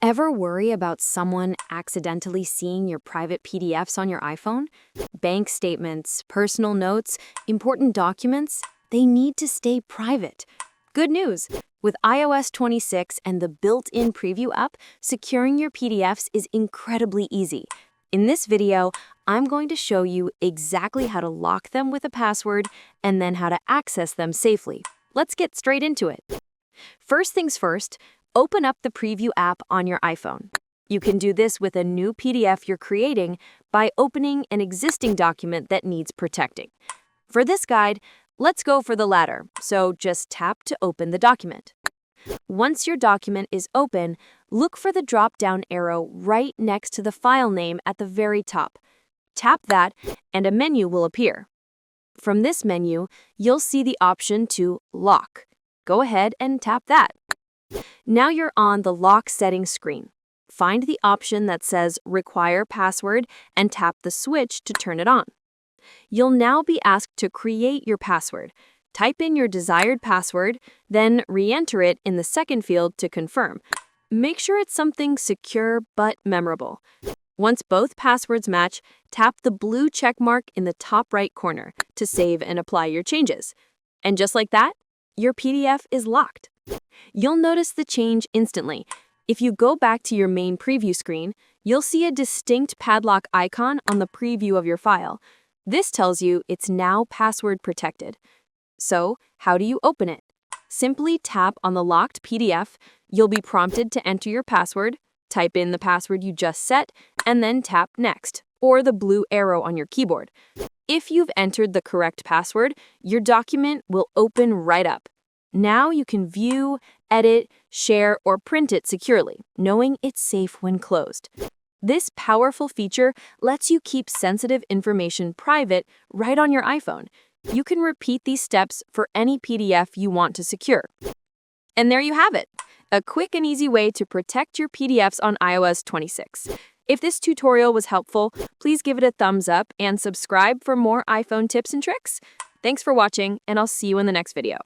Ever worry about someone accidentally seeing your private PDFs on your iPhone? Bank statements, personal notes, important documents, they need to stay private. Good news! With iOS 26 and the built-in preview app, securing your PDFs is incredibly easy. In this video, I'm going to show you exactly how to lock them with a password and then how to access them safely. Let's get straight into it. First things first, open up the preview app on your iPhone. You can do this with a new PDF you're creating by opening an existing document that needs protecting. For this guide, let's go for the latter, so just tap to open the document. Once your document is open, look for the drop-down arrow right next to the file name at the very top. Tap that, and a menu will appear. From this menu, you'll see the option to lock. Go ahead and tap that. Now you're on the lock settings screen. Find the option that says Require Password and tap the switch to turn it on. You'll now be asked to create your password. Type in your desired password, then re-enter it in the second field to confirm. Make sure it's something secure but memorable. Once both passwords match, tap the blue check mark in the top right corner to save and apply your changes. And just like that, your PDF is locked. You'll notice the change instantly. If you go back to your main preview screen, you'll see a distinct padlock icon on the preview of your file. This tells you it's now password protected. So, how do you open it? Simply tap on the locked PDF. You'll be prompted to enter your password, type in the password you just set, and then tap Next, or the blue arrow on your keyboard. If you've entered the correct password, your document will open right up. Now you can view, edit, share, or print it securely, knowing it's safe when closed. This powerful feature lets you keep sensitive information private right on your iPhone. You can repeat these steps for any PDF you want to secure. And there you have it, a quick and easy way to protect your PDFs on iOS 26. If this tutorial was helpful, please give it a thumbs up and subscribe for more iPhone tips and tricks. Thanks for watching, and I'll see you in the next video.